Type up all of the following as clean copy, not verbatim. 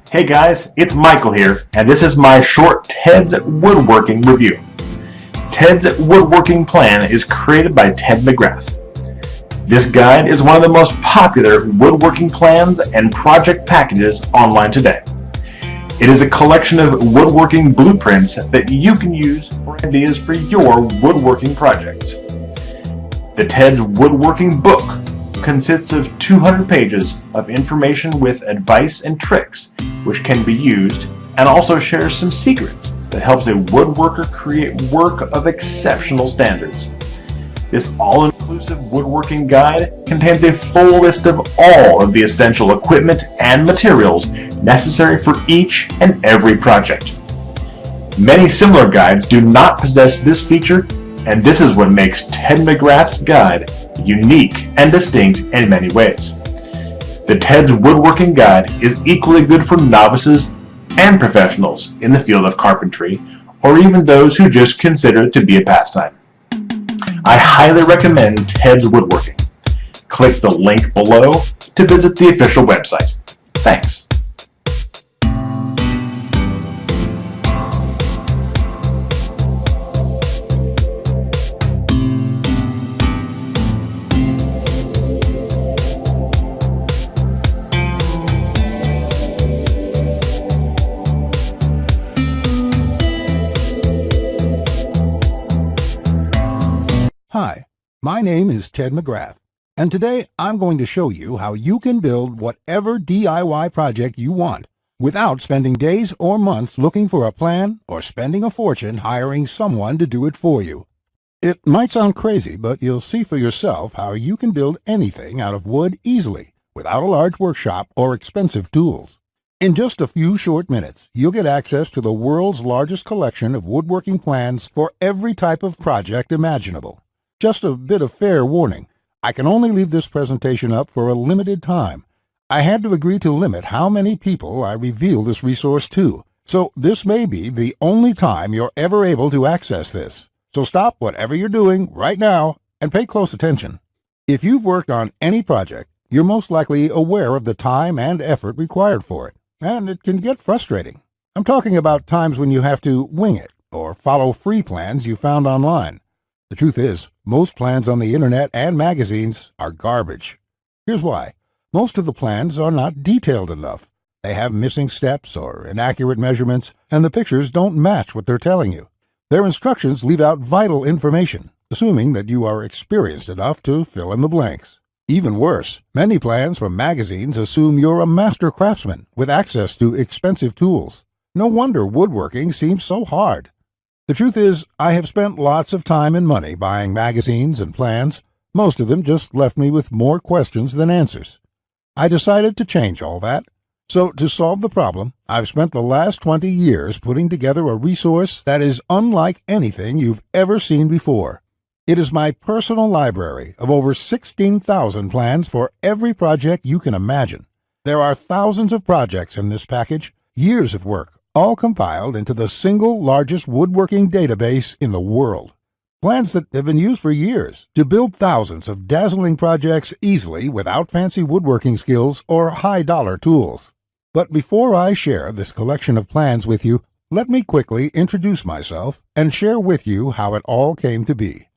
Hey guys, it's Michael here, and this is my short Ted's Woodworking review. Ted's Woodworking Plan is created by Ted Mcgrath. This guide is one of the most popular woodworking plans and project packages online today. It is a collection of woodworking blueprints that you can use for ideas for your woodworking projects. The Ted's Woodworking book consists of 200 pages of information with advice and tricks which can be used, and also shares some secrets that helps a woodworker create work of exceptional standards. This all-inclusive woodworking guide contains a full list of all of the essential equipment and materials necessary for each and every project. Many similar guides do not possess this feature, and this is what makes Ted Mcgrath's guide unique and distinct in many ways. The Ted's Woodworking Guide is equally good for novices and professionals in the field of carpentry, or even those who just consider it to be a pastime. I highly recommend Ted's Woodworking. Click the link below to visit the official website. Thanks. Hi, my name is Ted Mcgrath, and today I'm going to show you how you can build whatever DIY project you want without spending days or months looking for a plan or spending a fortune hiring someone to do it for you. It might sound crazy, but you'll see for yourself how you can build anything out of wood easily without a large workshop or expensive tools. In just a few short minutes, you'll get access to the world's largest collection of woodworking plans for every type of project imaginable. Just a bit of fair warning, I can only leave this presentation up for a limited time. I had to agree to limit how many people I reveal this resource to, so this may be the only time you're ever able to access this. So stop whatever you're doing right now and pay close attention. If you've worked on any project, you're most likely aware of the time and effort required for it, and it can get frustrating. I'm talking about times when you have to wing it or follow free plans you found online. The truth is, most plans on the internet and magazines are garbage. Here's why. Most of the plans are not detailed enough. They have missing steps or inaccurate measurements, and the pictures don't match what they're telling you. Their instructions leave out vital information, assuming that you are experienced enough to fill in the blanks. Even worse, many plans from magazines assume you're a master craftsman with access to expensive tools. No wonder woodworking seems so hard. The truth is, I have spent lots of time and money buying magazines and plans. Most of them just left me with more questions than answers. I decided to change all that. So to solve the problem, I've spent the last 20 years putting together a resource that is unlike anything you've ever seen before. It is my personal library of over 16,000 plans for every project you can imagine. There are thousands of projects in this package, years of work, all compiled into the single largest woodworking database in the world. Plans that have been used for years to build thousands of dazzling projects easily without fancy woodworking skills or high-dollar tools. But before I share this collection of plans with you, let me quickly introduce myself and share with you how it all came to be.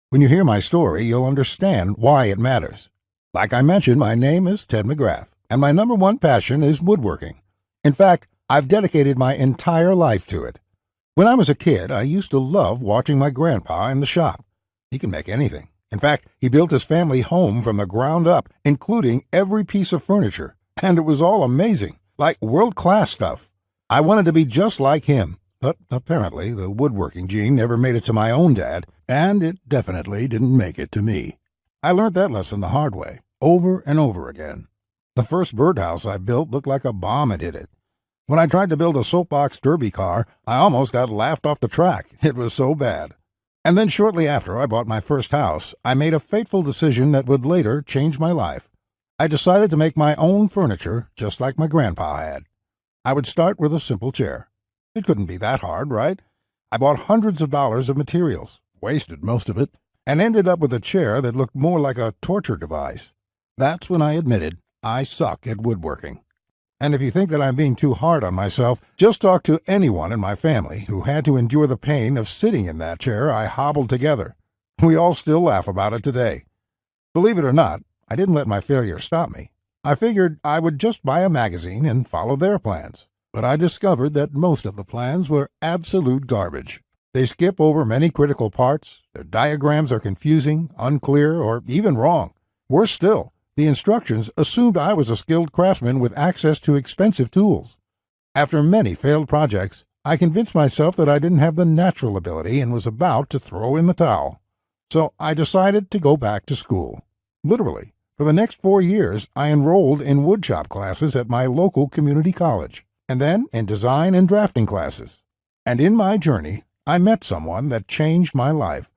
When you hear my story, you'll understand why it matters. Like I mentioned, my name is Ted Mcgrath, and my number one passion is woodworking. In fact, I've dedicated my entire life to it. When I was a kid, I used to love watching my grandpa in the shop. He can make anything. In fact, he built his family home from the ground up, including every piece of furniture. And it was all amazing, like world-class stuff. I wanted to be just like him, but apparently the woodworking gene never made it to my own dad, and it definitely didn't make it to me. I learned that lesson the hard way, over and over again. The first birdhouse I built looked like a bomb had hit it. When I tried to build a soapbox derby car, I almost got laughed off the track. It was so bad. And then shortly after I bought my first house, I made a fateful decision that would later change my life. I decided to make my own furniture just like my grandpa had. I would start with a simple chair. It couldn't be that hard, right? I bought hundreds of dollars of materials, wasted most of it, and ended up with a chair that looked more like a torture device. That's when I admitted I suck at woodworking. And if you think that I'm being too hard on myself, just talk to anyone in my family who had to endure the pain of sitting in that chair I hobbled together. We all still laugh about it today. Believe it or not, I didn't let my failure stop me. I figured I would just buy a magazine and follow their plans. But I discovered that most of the plans were absolute garbage. They skip over many critical parts, their diagrams are confusing, unclear, or even wrong. Worse still, the instructions assumed I was a skilled craftsman with access to expensive tools. After many failed projects, I convinced myself that I didn't have the natural ability and was about to throw in the towel. So I decided to go back to school. Literally, for the next 4 years, I enrolled in woodshop classes at my local community college, and then in design and drafting classes. And in my journey, I met someone that changed my life.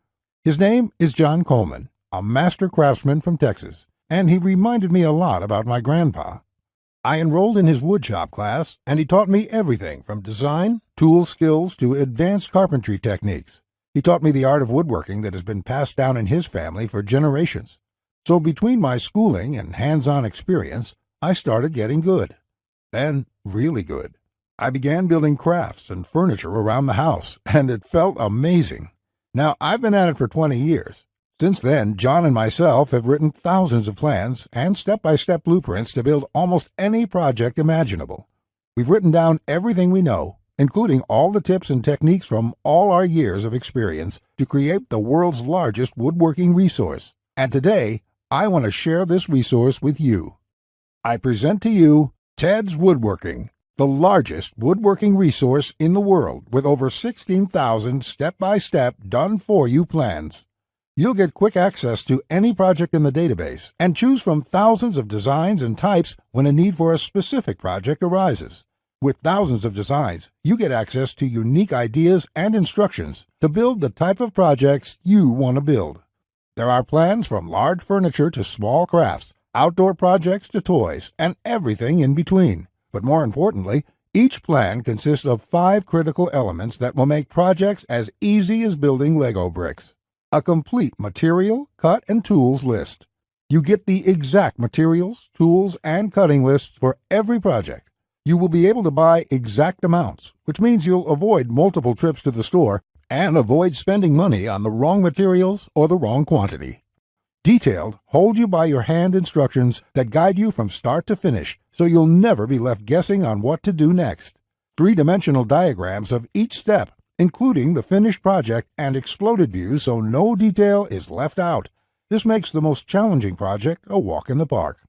His name is John Coleman, a master craftsman from Texas, and he reminded me a lot about my grandpa. I enrolled in his woodshop class, and he taught me everything from design, tool skills to advanced carpentry techniques. He taught me the art of woodworking that has been passed down in his family for generations. So between my schooling and hands-on experience, I started getting good. Then, really good. I began building crafts and furniture around the house, and it felt amazing. Now, I've been at it for 20 years. Since then, John and myself have written thousands of plans and step-by-step blueprints to build almost any project imaginable. We've written down everything we know, including all the tips and techniques from all our years of experience to create the world's largest woodworking resource. And today, I want to share this resource with you. I present to you Ted's Woodworking, the largest woodworking resource in the world with over 16,000 step-by-step done-for-you plans. You'll get quick access to any project in the database and choose from thousands of designs and types when a need for a specific project arises. With thousands of designs, you get access to unique ideas and instructions to build the type of projects you want to build. There are plans from large furniture to small crafts, outdoor projects to toys, and everything in between. But more importantly, each plan consists of 5 critical elements that will make projects as easy as building Lego bricks. A complete material, cut, and tools list. You get the exact materials, tools, and cutting lists for every project. You will be able to buy exact amounts, which means you'll avoid multiple trips to the store and avoid spending money on the wrong materials or the wrong quantity. Detailed, hold-you-by-your-hand instructions that guide you from start to finish, so you'll never be left guessing on what to do next. 3-dimensional diagrams of each step, including the finished project and exploded views so no detail is left out. This makes the most challenging project a walk in the park.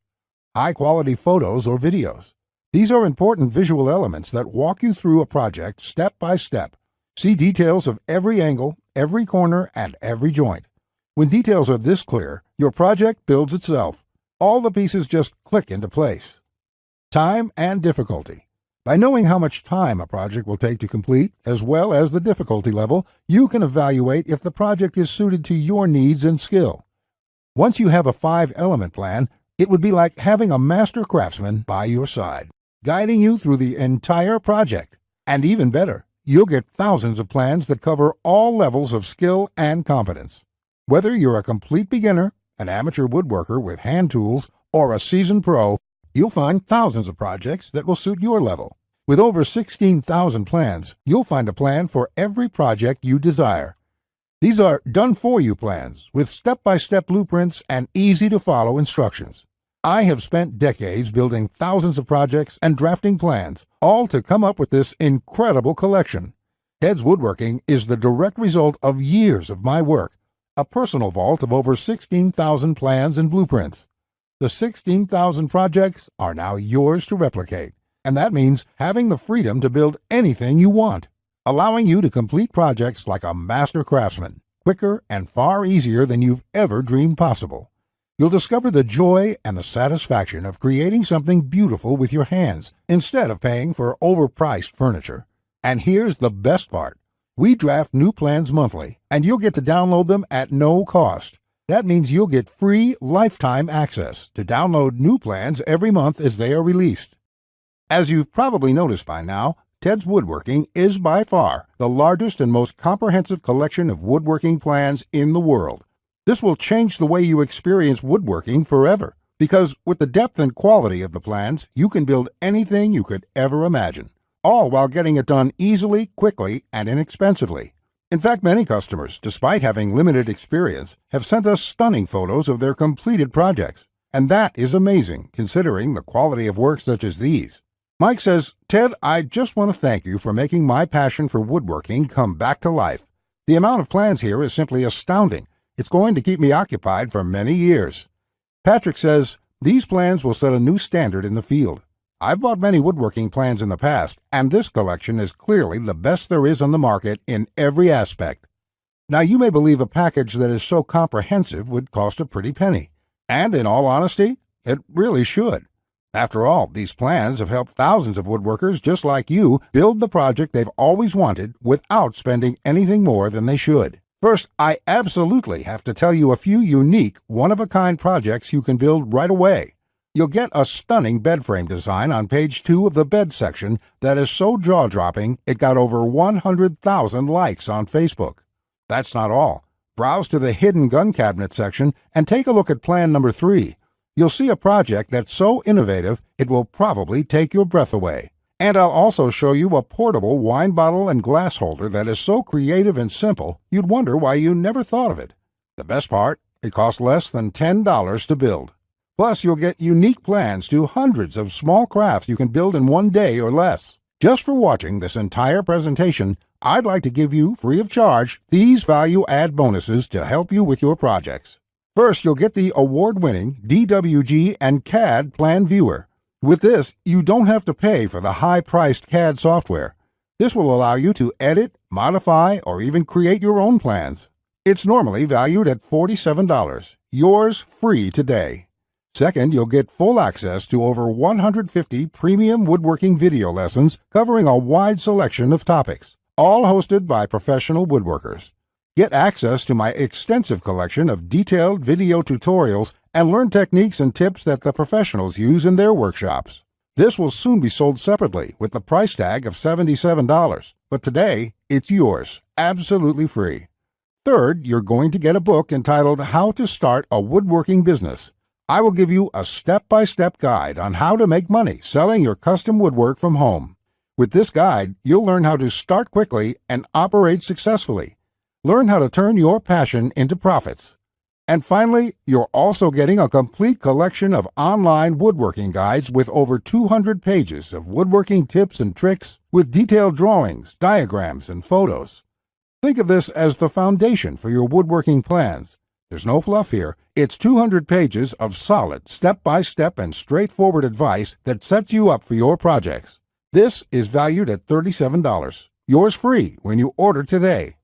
High-quality photos or videos. These are important visual elements that walk you through a project step by step. See details of every angle, every corner, and every joint. When details are this clear, your project builds itself. All the pieces just click into place. Time and difficulty. By knowing how much time a project will take to complete, as well as the difficulty level, you can evaluate if the project is suited to your needs and skill. Once you have a 5-element plan, it would be like having a master craftsman by your side, guiding you through the entire project. And even better, you'll get thousands of plans that cover all levels of skill and competence. Whether you're a complete beginner, an amateur woodworker with hand tools, or a seasoned pro, you'll find thousands of projects that will suit your level. With over 16,000 plans, you'll find a plan for every project you desire. These are done-for-you plans with step-by-step blueprints and easy-to-follow instructions. I have spent decades building thousands of projects and drafting plans, all to come up with this incredible collection. Ted's Woodworking is the direct result of years of my work, a personal vault of over 16,000 plans and blueprints. The 16,000 projects are now yours to replicate, and that means having the freedom to build anything you want, allowing you to complete projects like a master craftsman, quicker and far easier than you've ever dreamed possible. You'll discover the joy and the satisfaction of creating something beautiful with your hands instead of paying for overpriced furniture. And here's the best part. We draft new plans monthly, and you'll get to download them at no cost. That means you'll get free lifetime access to download new plans every month as they are released. As you've probably noticed by now, Ted's Woodworking is by far the largest and most comprehensive collection of woodworking plans in the world. This will change the way you experience woodworking forever. Because with the depth and quality of the plans, you can build anything you could ever imagine, all while getting it done easily, quickly, and inexpensively. In fact, many customers, despite having limited experience, have sent us stunning photos of their completed projects. And that is amazing, considering the quality of work such as these. Mike says, "Ted, I just want to thank you for making my passion for woodworking come back to life. The amount of plans here is simply astounding. It's going to keep me occupied for many years." Patrick says, "These plans will set a new standard in the field. I've bought many woodworking plans in the past, and this collection is clearly the best there is on the market in every aspect." Now, you may believe a package that is so comprehensive would cost a pretty penny. And in all honesty, it really should. After all, these plans have helped thousands of woodworkers just like you build the project they've always wanted without spending anything more than they should. First, I absolutely have to tell you a few unique, one-of-a-kind projects you can build right away. You'll get a stunning bed frame design on page 2 of the bed section that is so jaw-dropping it got over 100,000 likes on Facebook. That's not all. Browse to the hidden gun cabinet section and take a look at plan number 3. You'll see a project that's so innovative it will probably take your breath away. And I'll also show you a portable wine bottle and glass holder that is so creative and simple you'd wonder why you never thought of it. The best part, it costs less than $10 to build. Plus, you'll get unique plans to hundreds of small crafts you can build in one day or less. Just for watching this entire presentation, I'd like to give you, free of charge, these value-add bonuses to help you with your projects. First, you'll get the award-winning DWG and CAD Plan Viewer. With this, you don't have to pay for the high-priced CAD software. This will allow you to edit, modify, or even create your own plans. It's normally valued at $47. Yours free today. Second, you'll get full access to over 150 premium woodworking video lessons covering a wide selection of topics, all hosted by professional woodworkers. Get access to my extensive collection of detailed video tutorials and learn techniques and tips that the professionals use in their workshops. This will soon be sold separately with the price tag of $77, but today it's yours, absolutely free. Third, you're going to get a book entitled How to Start a Woodworking Business. I will give you a step-by-step guide on how to make money selling your custom woodwork from home. With this guide, you'll learn how to start quickly and operate successfully. Learn how to turn your passion into profits. And finally, you're also getting a complete collection of online woodworking guides with over 200 pages of woodworking tips and tricks with detailed drawings, diagrams, and photos. Think of this as the foundation for your woodworking plans. There's no fluff here. It's 200 pages of solid, step-by-step and straightforward advice that sets you up for your projects. This is valued at $37. Yours free when you order today.